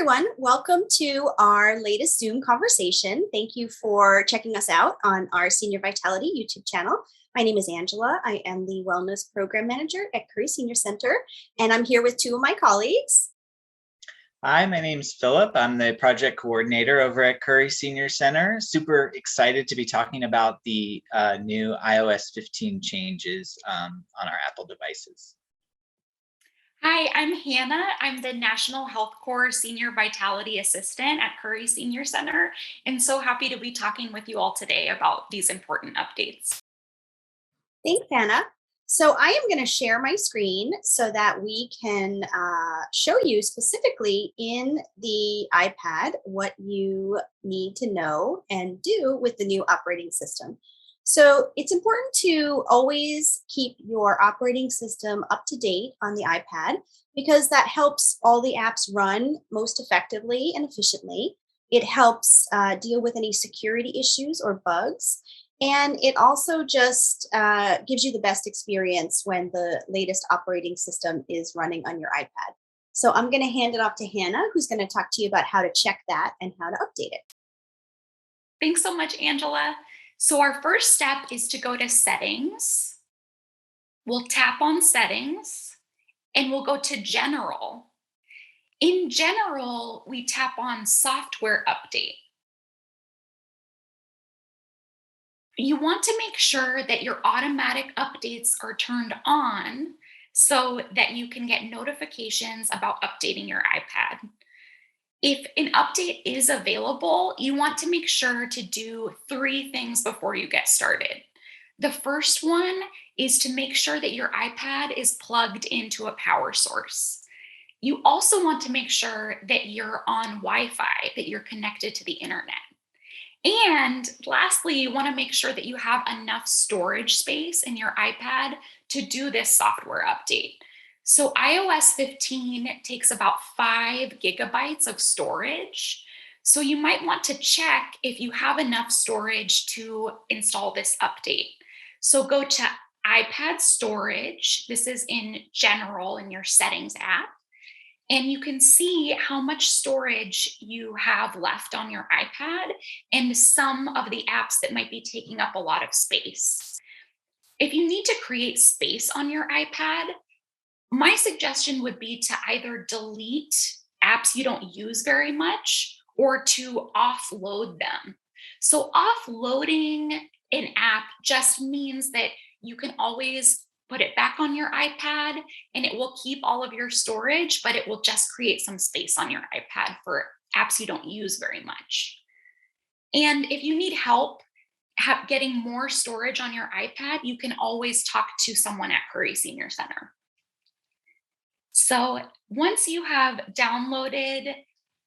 everyone. Welcome to our latest Zoom conversation. Thank you for checking us out on our Senior Vitality YouTube channel. My name is Angela. I am the Wellness Program Manager at Curry Senior Center, and I'm here with two of my colleagues. Hi, my name's Phillip. I'm the project coordinator over at Curry Senior Center. Super excited to be talking about the new iOS 15 changes on our Apple devices. Hi, I'm Hannah. I'm the National Health Corps Senior Vitality Assistant at Curry Senior Center, and so happy to be talking with you all today about these important updates. Thanks, Hannah. So I am going to share my screen so that we can show you specifically in the iPad what you need to know and do with the new operating system. So it's important to always keep your operating system up to date on the iPad because that helps all the apps run most effectively and efficiently. It helps deal with any security issues or bugs. And it also just gives you the best experience when the latest operating system is running on your iPad. So I'm going to hand it off to Hannah, who's going to talk to you about how to check that and how to update it. Thanks so much, Angela. So our first step is to go to Settings. We'll tap on Settings and we'll go to General. In General, we tap on Software Update. You want to make sure that your automatic updates are turned on so that you can get notifications about updating your iPad. If an update is available, you want to make sure to do 3 things before you get started. The first one is to make sure that your iPad is plugged into a power source. You also want to make sure that you're on Wi-Fi, that you're connected to the internet. And lastly, you want to make sure that you have enough storage space in your iPad to do this software update. So iOS 15 takes about 5 gigabytes of storage. So you might want to check if you have enough storage to install this update. So go to iPad storage. This is in General in your Settings app. And you can see how much storage you have left on your iPad and some of the apps that might be taking up a lot of space. If you need to create space on your iPad, my suggestion would be to either delete apps you don't use very much or to offload them. So offloading an app just means that you can always put it back on your iPad and it will keep all of your storage, but it will just create some space on your iPad for apps you don't use very much. And if you need help getting more storage on your iPad, you can always talk to someone at Curry Senior Center. So once you have downloaded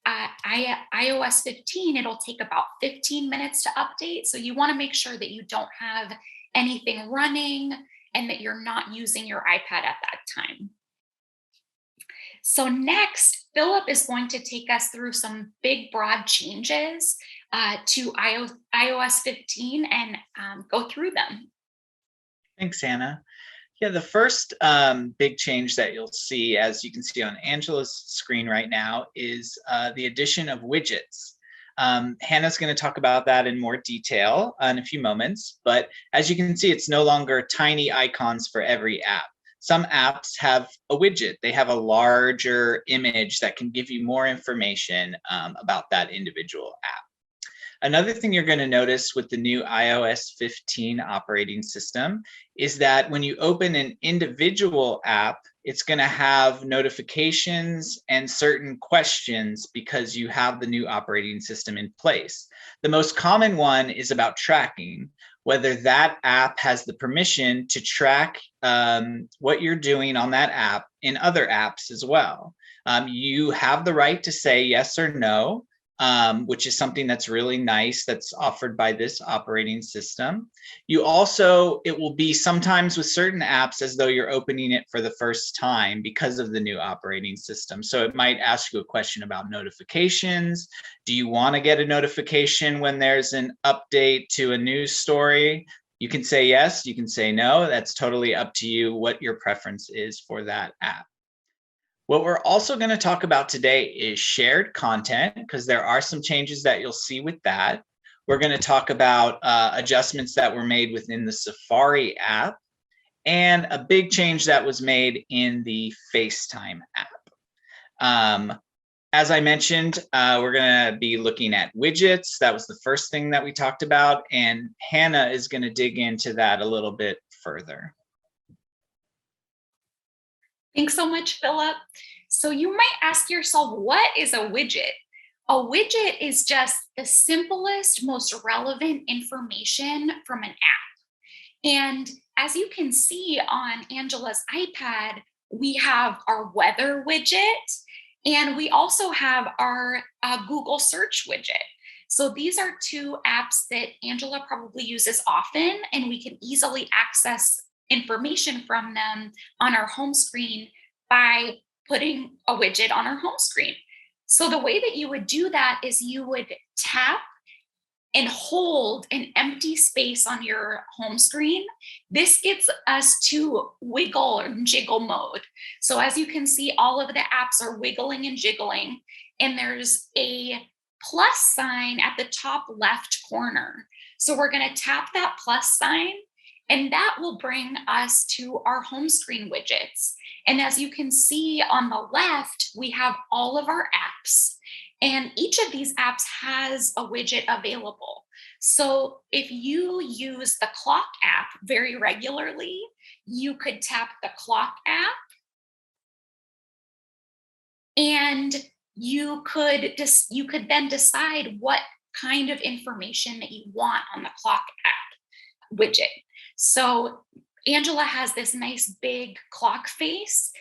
iOS 15, it'll take about 15 minutes to update. So you want to make sure that you don't have anything running and that you're not using your iPad at that time. So next, Phillip is going to take us through some big, broad changes to iOS 15 and go through them. Thanks, Hannah. Yeah, the first big change that you'll see, as you can see on Angela's screen right now, is the addition of widgets. Hannah's going to talk about that in more detail in a few moments, but as you can see, it's no longer tiny icons for every app. Some apps have a widget. They have a larger image that can give you more information about that individual app. Another thing you're going to notice with the new iOS 15 operating system is that when you open an individual app, it's going to have notifications and certain questions because you have the new operating system in place. The most common one is about tracking, whether that app has the permission to track what you're doing on that app in other apps as well. You have the right to say yes or no. Which is something that's really nice that's offered by this operating system. You also, it will be sometimes with certain apps as though you're opening it for the first time because of the new operating system. So it might ask you a question about notifications. Do you want to get a notification when there's an update to a news story? You can say yes, you can say no. That's totally up to you what your preference is for that app. What we're also going to talk about today is shared content, because there are some changes that you'll see with that. We're going to talk about adjustments that were made within the Safari app and a big change that was made in the Facetime app. As I mentioned, we're going to be looking at widgets. That was the first thing that we talked about, and Hannah is going to dig into that a little bit further. Thanks so much, Phillip. So you might ask yourself, what is a widget? A widget is just the simplest, most relevant information from an app. And as you can see on Angela's iPad, we have our weather widget, and we also have our Google search widget. So these are two apps that Angela probably uses often, and we can easily access information from them on our home screen by putting a widget on our home screen. So the way that you would do that is you would tap and hold an empty space on your home screen. This gets us to wiggle or jiggle mode. So as you can see, all of the apps are wiggling and jiggling, and there's a plus sign at the top left corner. So we're going to tap that plus sign, and that will bring us to our home screen widgets. And as you can see on the left, we have all of our apps. And each of these apps has a widget available. So if you use the clock app very regularly, you could tap the clock app, and you could then decide what kind of information that you want on the clock app widget. So Angela has this nice big clock face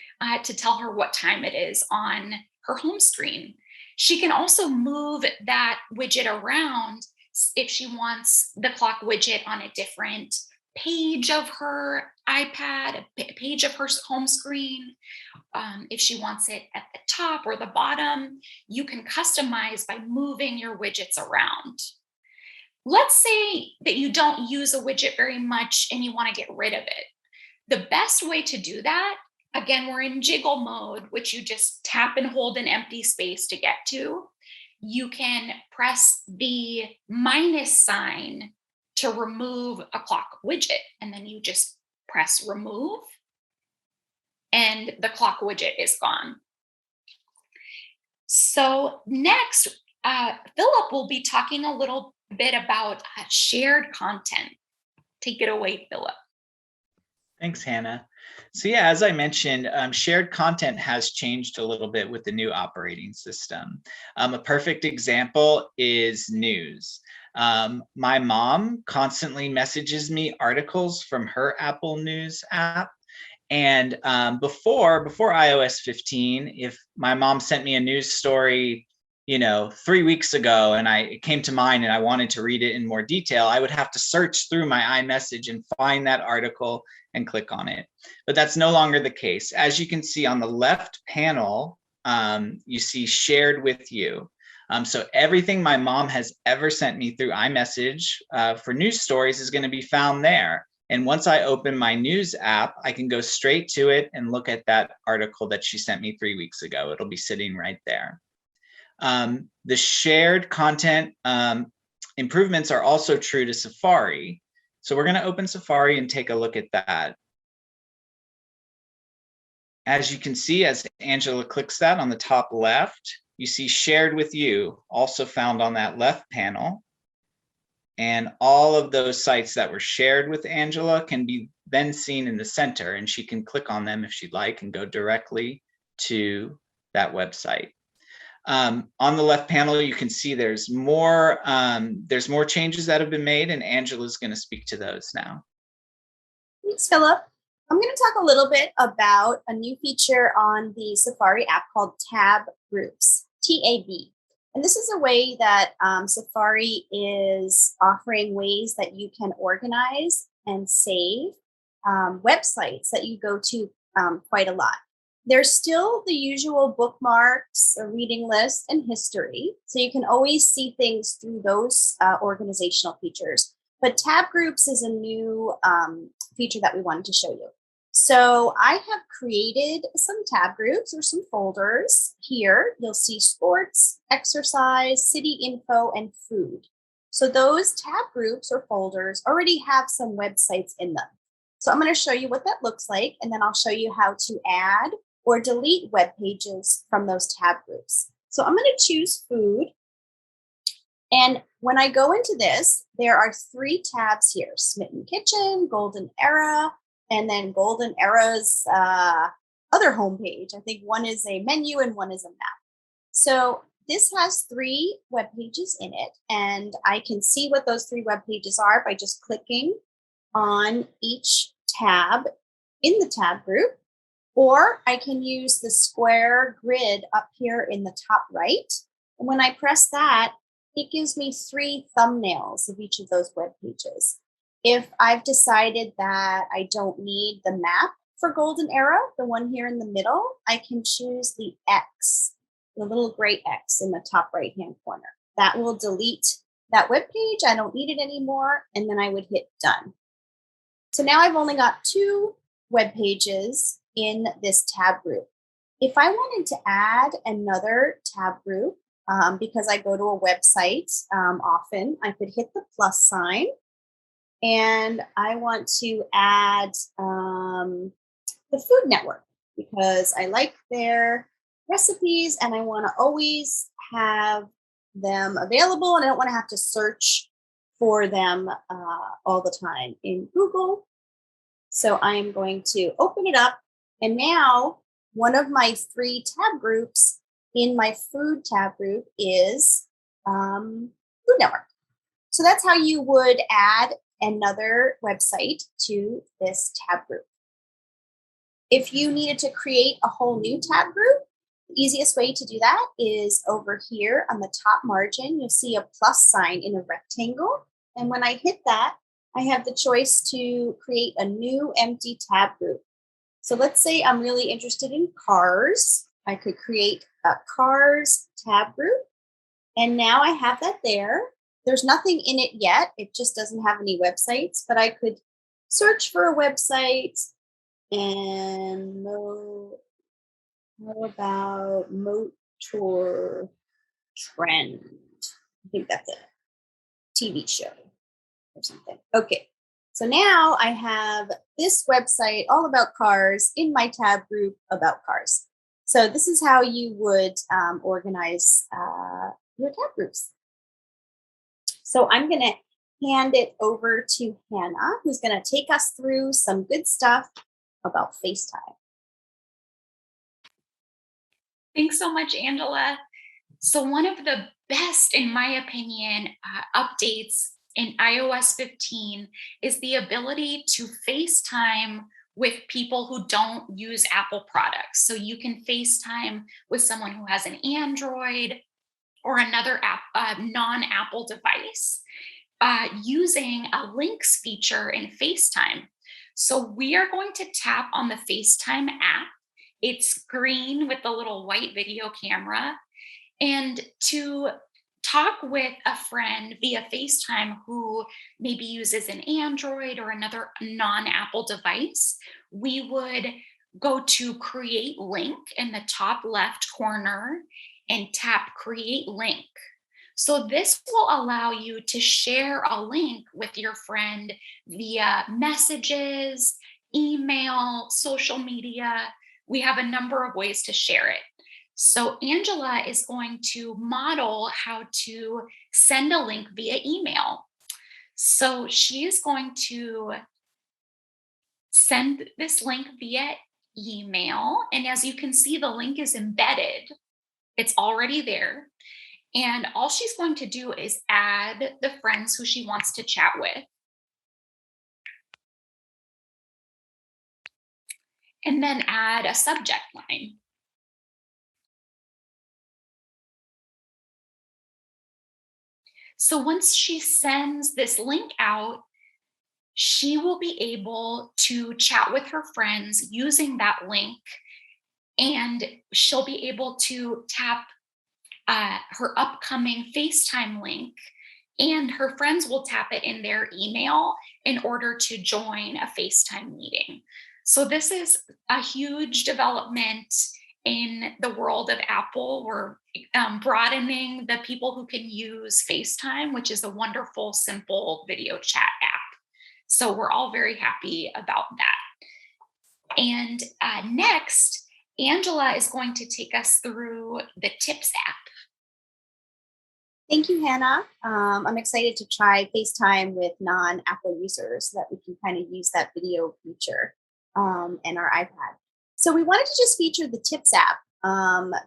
to tell her what time it is on her home screen. She can also move that widget around if she wants the clock widget on a different page of her iPad, a page of her home screen. If she wants it at the top or the bottom, you can customize by moving your widgets around. Let's say that you don't use a widget very much and you want to get rid of it. The best way to do that, again, we're in jiggle mode, which you just tap and hold an empty space to get to. You can press the minus sign to remove a clock widget, and then you just press remove, and the clock widget is gone. So next, Phillip will be talking a little bit about shared content. Take it away, Phillip. Thanks, Hannah. So yeah, as I mentioned, shared content has changed a little bit with the new operating system. A perfect example is news. My mom constantly messages me articles from her Apple News app. And before iOS 15, if my mom sent me a news story, 3 weeks ago, and it came to mind and I wanted to read it in more detail, I would have to search through my iMessage and find that article and click on it. But that's no longer the case. As you can see on the left panel, you see shared with you. So everything my mom has ever sent me through iMessage for news stories is going to be found there. And once I open my news app, I can go straight to it and look at that article that she sent me 3 weeks ago. It'll be sitting right there. The shared content improvements are also true to Safari. So we're going to open Safari and take a look at that. As you can see, as Angela clicks that on the top left, you see shared with you, also found on that left panel. And all of those sites that were shared with Angela can be then seen in the center, and she can click on them if she'd like and go directly to that website. On the left panel, you can see there's more changes that have been made, and Angela's going to speak to those now. Thanks, Phillip. I'm going to talk a little bit about a new feature on the Safari app called Tab Groups, TAB. And this is a way that Safari is offering ways that you can organize and save websites that you go to quite a lot. There's still the usual bookmarks, a reading list, and history. So you can always see things through those organizational features. But tab groups is a new feature that we wanted to show you. So I have created some tab groups or some folders. Here you'll see sports, exercise, city info, and food. So those tab groups or folders already have some websites in them. So I'm going to show you what that looks like, and then I'll show you how to add or delete web pages from those tab groups. So I'm going to choose food. And when I go into this, there are 3 tabs here: Smitten Kitchen, Golden Era, and then Golden Era's other homepage. I think one is a menu and one is a map. So this has 3 web pages in it, and I can see what those 3 web pages are by just clicking on each tab in the tab group, or I can use the square grid up here in the top right. And when I press that, it gives me 3 thumbnails of each of those web pages. If I've decided that I don't need the map for Golden Era, the one here in the middle, I can choose the X, the little gray X in the top right-hand corner. That will delete that web page. I don't need it anymore, and then I would hit done. So now I've only got 2 web pages in this tab group. If I wanted to add another tab group, because I go to a website often, I could hit the plus sign, and I want to add the Food Network because I like their recipes and I want to always have them available, and I don't want to have to search for them all the time in Google. So I am going to open it up, and now one of my 3 tab groups in my food tab group is Food Network. So that's how you would add another website to this tab group. If you needed to create a whole new tab group, the easiest way to do that is over here on the top margin. You'll see a plus sign in a rectangle. And when I hit that, I have the choice to create a new empty tab group. So let's say I'm really interested in cars. I could create a cars tab group. And now I have that there. There's nothing in it yet. It just doesn't have any websites, but I could search for a website and how about Motor Trend? I think that's a TV show or something. Okay. So now I have this website all about cars in my tab group about cars. So this is how you would organize your tab groups. So I'm going to hand it over to Hannah, who's going to take us through some good stuff about FaceTime. Thanks so much, Angela. So one of the best, in my opinion, updates in iOS 15 is the ability to FaceTime with people who don't use Apple products. So you can FaceTime with someone who has an Android or another non-Apple device using a links feature in FaceTime. So we are going to tap on the FaceTime app. It's green with the little white video camera. And to talk with a friend via FaceTime who maybe uses an Android or another non-Apple device, we would go to Create Link in the top left corner and tap Create Link. So this will allow you to share a link with your friend via messages, email, social media. We have a number of ways to share it. So Angela is going to model how to send a link via email. So she is going to send this link via email. And as you can see, the link is embedded. It's already there. And all she's going to do is add the friends who she wants to chat with. And then add a subject line. So once she sends this link out, she will be able to chat with her friends using that link, and she'll be able to tap her upcoming FaceTime link, and her friends will tap it in their email in order to join a FaceTime meeting. So this is a huge development in the world of Apple. We're broadening the people who can use FaceTime, which is a wonderful, simple video chat app. So we're all very happy about that. And next, Angela is going to take us through the Tips app. Thank you, Hannah. I'm excited to try FaceTime with non-Apple users so that we can kind of use that video feature in our iPad. So we wanted to just feature the Tips app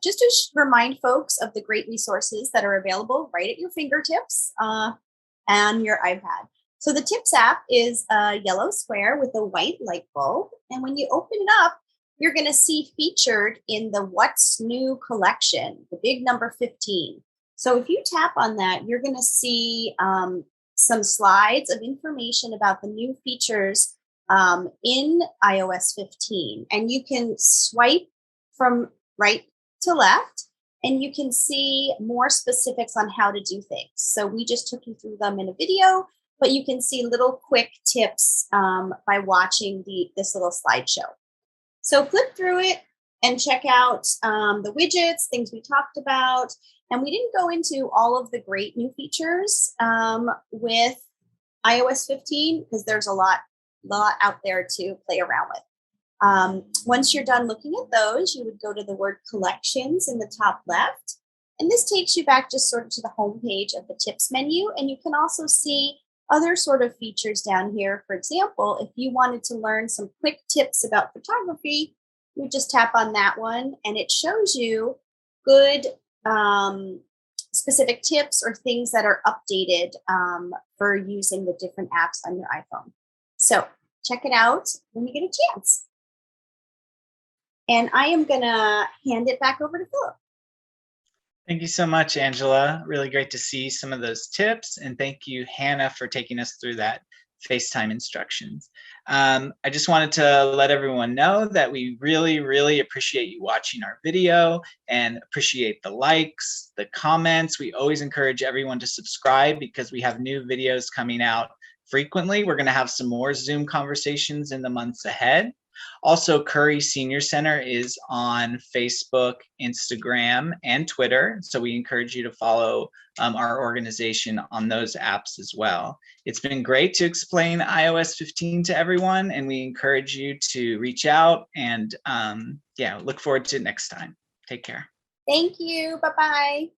just to remind folks of the great resources that are available right at your fingertips on your iPad. So the Tips app is a yellow square with a white light bulb. And when you open it up, you're going to see featured in the What's New collection, the big number 15. So if you tap on that, you're going to see some slides of information about the new features in iOS 15. And you can swipe from right to left, and you can see more specifics on how to do things. So we just took you through them in a video, but you can see little quick tips by watching this little slideshow. So flip through it and check out the widgets, things we talked about. And we didn't go into all of the great new features with iOS 15 because there's a lot out there to play around with. Once you're done looking at those, you would go to the word collections in the top left. And this takes you back just sort of to the home page of the tips menu. And you can also see other sort of features down here. For example, if you wanted to learn some quick tips about photography, you just tap on that one and it shows you good specific tips or things that are updated for using the different apps on your iPhone. So check it out when you get a chance. And I am going to hand it back over to Phillip. Thank you so much, Angela. Really great to see some of those tips. And thank you, Hannah, for taking us through that FaceTime instructions. I just wanted to let everyone know that we really, really appreciate you watching our video and appreciate the likes, the comments. We always encourage everyone to subscribe because we have new videos coming out frequently. We're going to have some more Zoom conversations in the months ahead. Also, Curry Senior Center is on Facebook, Instagram, and Twitter. So we encourage you to follow our organization on those apps as well. It's been great to explain iOS 15 to everyone, and we encourage you to reach out and look forward to it next time. Take care. Thank you. Bye-bye.